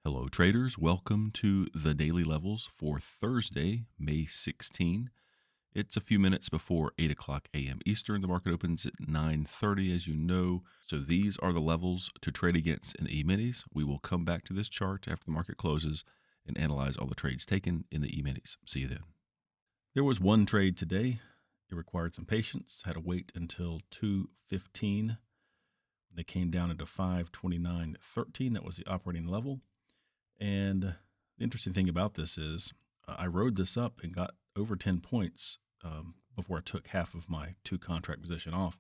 Hello, traders. Welcome to the daily levels for Thursday, May 16. It's a few minutes before 8 o'clock a.m. Eastern. The market opens at 9:30, as you know. So these are the levels to trade against in the E-minis. We will come back to this chart after the market closes and analyze all the trades taken in the E-minis. See you then. There was one trade today. It required some patience. Had to wait until 2:15. They came down into 529.13. That was the operating level. And the interesting thing about this is I rode this up and got over 10 points before I took half of my two contract position off.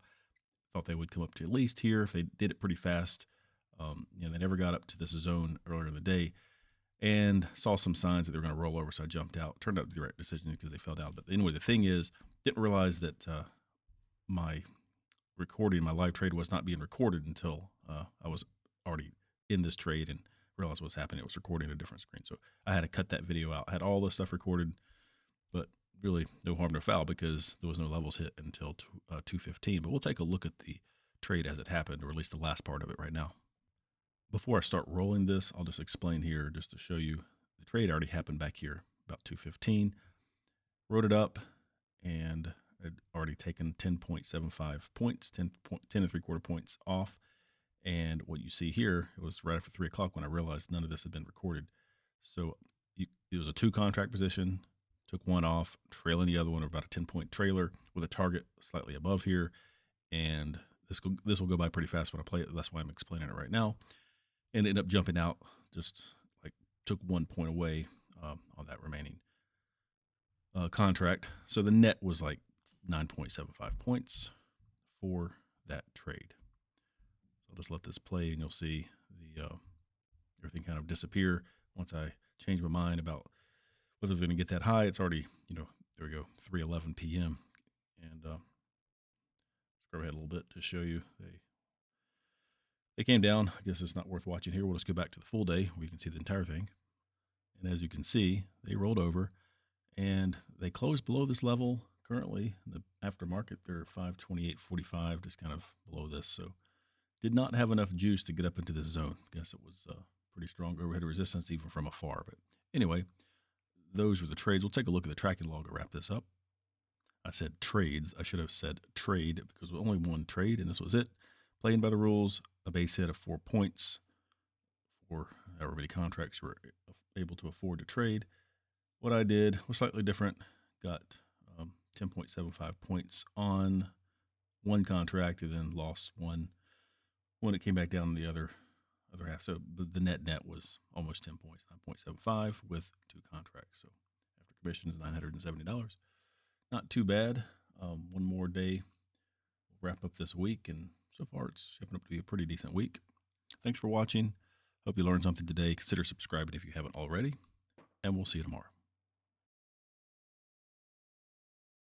Thought they would come up to at least here if they did it pretty fast. They never got up to this zone earlier in the day and saw some signs that they were going to roll over. So I jumped out. Turned out to be the right decision because they fell down. But anyway, the thing is, didn't realize that my live trade was not being recorded until I was already in this trade and realized what was happening. It was recording a different screen. So I had to cut that video out. I had all this stuff recorded, but really no harm, no foul because there was no levels hit until 2:15. But we'll take a look at the trade as it happened, or at least the last part of it right now. Before I start rolling this, I'll just explain here just to show you the trade already happened back here about 2:15. Wrote it up and I'd already taken 10.75 points, 10 and 3/4 points off. And what you see here, it was right after 3 o'clock when I realized none of this had been recorded. So it was a two contract position, took one off, trailing the other one, about a 10-point trailer with a target slightly above here. And this will go by pretty fast when I play it. That's why I'm explaining it right now. And ended up jumping out, just like took 1 point away on that remaining contract. So the net was like 9.75 points for that trade. I'll just let this play and you'll see the everything kind of disappear. Once I change my mind about whether they're going to get that high, it's already, there we go, 3:11 p.m. And scroll ahead a little bit to show you they came down. I guess it's not worth watching here. We'll just go back to the full day where you can see the entire thing. And as you can see, they rolled over and they closed below this level. Currently, in the aftermarket, they're 528.45, just kind of below this. So did not have enough juice to get up into this zone. I guess it was pretty strong overhead resistance even from afar. But anyway, those were the trades. We'll take a look at the tracking log to wrap this up. I said trades. I should have said trade because it was only one trade, and this was it. Playing by the rules, a base hit of 4 points for however many contracts you were able to afford to trade. What I did was slightly different. Got 10.75 points on one contract and then lost one when it came back down the other half. So the net was almost 10 points, 9.75 with two contracts. So after commission is $970. Not too bad. One more day. We'll wrap up this week, and so far it's shaping up to be a pretty decent week. Thanks for watching. Hope you learned something today. Consider subscribing if you haven't already, and we'll see you tomorrow.